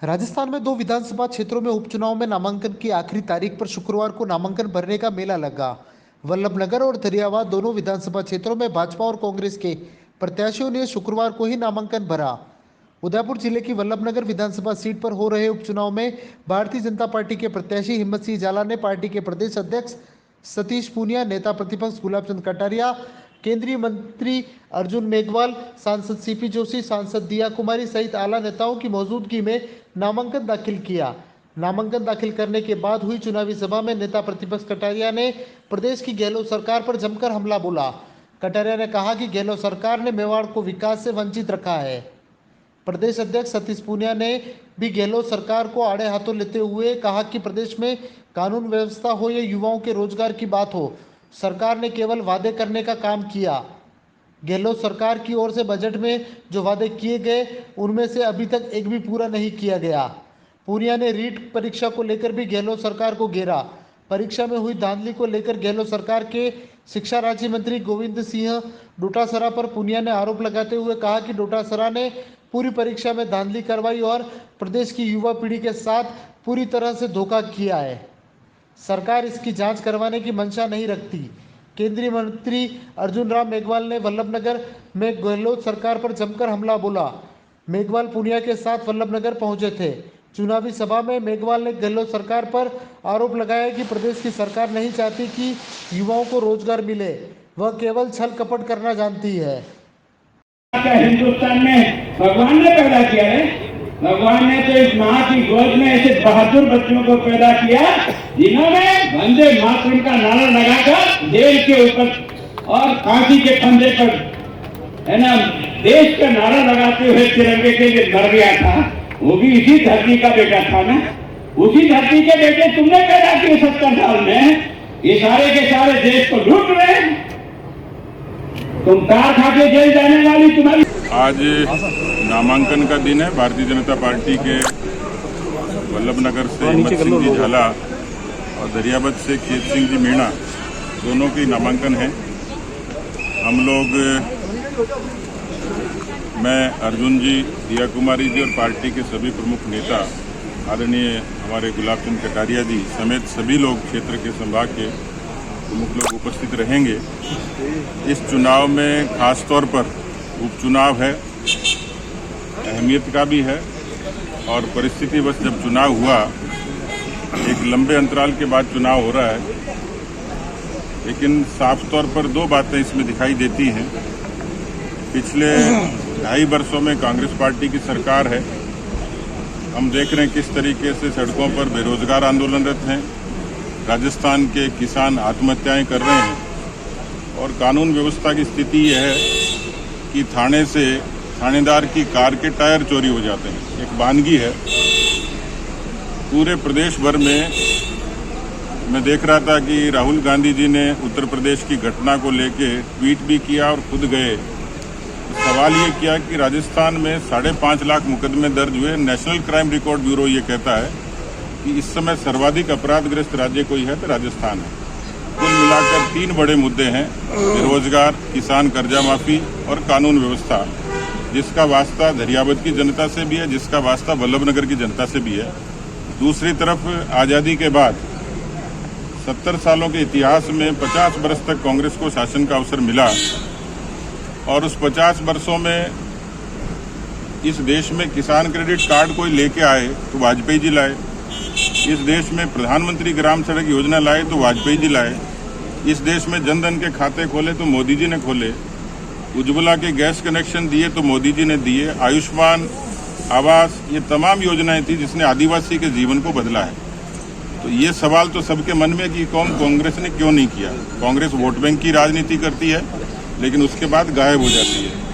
राजस्थान में 2 विधानसभा क्षेत्रों में उपचुनाव में नामांकन की आखिरी तारीख पर शुक्रवार को नामांकन भरने का मेला लगा। वल्लभनगर और धरियावाद दोनों विधानसभा क्षेत्रों में भाजपा और कांग्रेस के प्रत्याशियों ने शुक्रवार को ही नामांकन भरा। उदयपुर जिले की वल्लभनगर विधानसभा सीट पर हो रहे उपचुनाव में भारतीय जनता पार्टी के प्रत्याशी हिम्मत सिंह झाला ने पार्टी के प्रदेश अध्यक्ष सतीश पूनिया, नेता प्रतिपक्ष गुलाब चंद कटारिया, केंद्रीय मंत्री अर्जुन मेघवाल, सांसद सीपी जोशी, सांसद दिया कुमारी सहित आला नेताओं की मौजूदगी में नामांकन दाखिल किया। नामांकन दाखिल करने के बाद हुई चुनावी सभा में नेता प्रतिपक्ष कटारिया ने प्रदेश की गहलोत सरकार पर जमकर हमला बोला। कटारिया ने कहा कि गहलोत सरकार ने मेवाड़ को विकास से वंचित रखा है। प्रदेश अध्यक्ष सतीश पूनिया ने भी गहलोत सरकार को आड़े हाथों लेते हुए कहा कि प्रदेश में कानून व्यवस्था हो या युवाओं के रोजगार की बात हो, सरकार ने केवल वादे करने का काम किया। गहलोत सरकार की ओर से बजट में जो वादे किए गए उनमें से अभी तक एक भी पूरा नहीं किया गया। पूनिया ने रीट परीक्षा को लेकर भी गहलोत सरकार को घेरा। परीक्षा में हुई धांधली को लेकर गहलोत सरकार के शिक्षा राज्य मंत्री गोविंद सिंह डोटासरा पर पूनिया ने आरोप लगाते हुए कहा कि डोटासरा ने पूरी परीक्षा में धांधली करवाई और प्रदेश की युवा पीढ़ी के साथ पूरी तरह से धोखा किया है। सरकार इसकी जांच करवाने की मंशा नहीं रखती। केंद्रीय मंत्री अर्जुन राम मेघवाल ने वल्लभनगर में गहलोत सरकार पर जमकर हमला बोला। मेघवाल पूनिया के साथ वल्लभनगर पहुंचे थे। चुनावी सभा में मेघवाल ने गहलोत सरकार पर आरोप लगाया कि प्रदेश की सरकार नहीं चाहती कि युवाओं को रोजगार मिले, वह केवल छल कपट करना जानती है। हिंदुस्तान में भगवान ने पैदा किया है। भगवान ने तो इस माँ की गोद में ऐसे बहादुर बच्चों को पैदा किया जिन्होंने वंदे मातरम का नारा लगाकर जेल के ऊपर और फांसी के फंदे पर है ना देश का नारा लगाते हुए तिरंगे के लिए मर गया था। वो भी इसी धरती का बेटा था ना। उसी धरती के बेटे तुमने पैदा किए 70 साल में। ये सारे के सारे देश को लूट रहे हैं। तुम कार खा के जेल जाने वाली तुम्हारी। आज नामांकन का दिन है। भारतीय जनता पार्टी के वल्लभनगर से हिम्मत सिंह जी झाला और दरियावद से खेत सिंह जी मीणा दोनों की नामांकन है। हम लोग मैं, अर्जुन जी, दिया कुमारी जी और पार्टी के सभी प्रमुख नेता आदरणीय हमारे गुलाब चंद कटारिया जी समेत सभी लोग क्षेत्र के संभाग के प्रमुख लोग उपस्थित रहेंगे। इस चुनाव में खास तौर पर उपचुनाव है, अहमियत का भी है और परिस्थितिवश जब चुनाव हुआ, एक लंबे अंतराल के बाद चुनाव हो रहा है, लेकिन साफ तौर पर 2 बातें इसमें दिखाई देती हैं। पिछले 2.5 वर्षों में कांग्रेस पार्टी की सरकार है। हम देख रहे हैं किस तरीके से सड़कों पर बेरोजगार आंदोलनरत हैं, राजस्थान के किसान आत्महत्याएं कर रहे हैं और कानून व्यवस्था की स्थिति यह है कि थाने से थानेदार की कार के टायर चोरी हो जाते हैं। एक वानगी है। पूरे प्रदेश भर में मैं देख रहा था कि राहुल गांधी जी ने उत्तर प्रदेश की घटना को लेके ट्वीट भी किया और खुद गए। सवाल ये किया कि राजस्थान में 5.5 लाख मुकदमे दर्ज हुए। नेशनल क्राइम रिकॉर्ड ब्यूरो ये कहता है कि इस समय सर्वाधिक अपराधग्रस्त राज्य कोई है तो राजस्थान है। कुल मिलाकर 3 बड़े मुद्दे हैं: बेरोजगार, किसान कर्जा माफी और कानून व्यवस्था, जिसका वास्ता धरियावद की जनता से भी है, जिसका वास्ता वल्लभनगर की जनता से भी है। दूसरी तरफ आज़ादी के बाद 70 सालों के इतिहास में 50 वर्ष तक कांग्रेस को शासन का अवसर मिला और उस 50 वर्षों में इस देश में किसान क्रेडिट कार्ड कोई लेके आए तो वाजपेयी जी लाए। इस देश में प्रधानमंत्री ग्राम सड़क योजना लाए तो वाजपेयी जी लाए। इस देश में जनधन के खाते खोले तो मोदी जी ने खोले। उज्ज्वला के गैस कनेक्शन दिए तो मोदी जी ने दिए। आयुष्मान, आवास, ये तमाम योजनाएं थी जिसने आदिवासी के जीवन को बदला है। तो ये सवाल तो सबके मन में कि कौन कांग्रेस ने क्यों नहीं किया। कांग्रेस वोट बैंक की राजनीति करती है लेकिन उसके बाद गायब हो जाती है।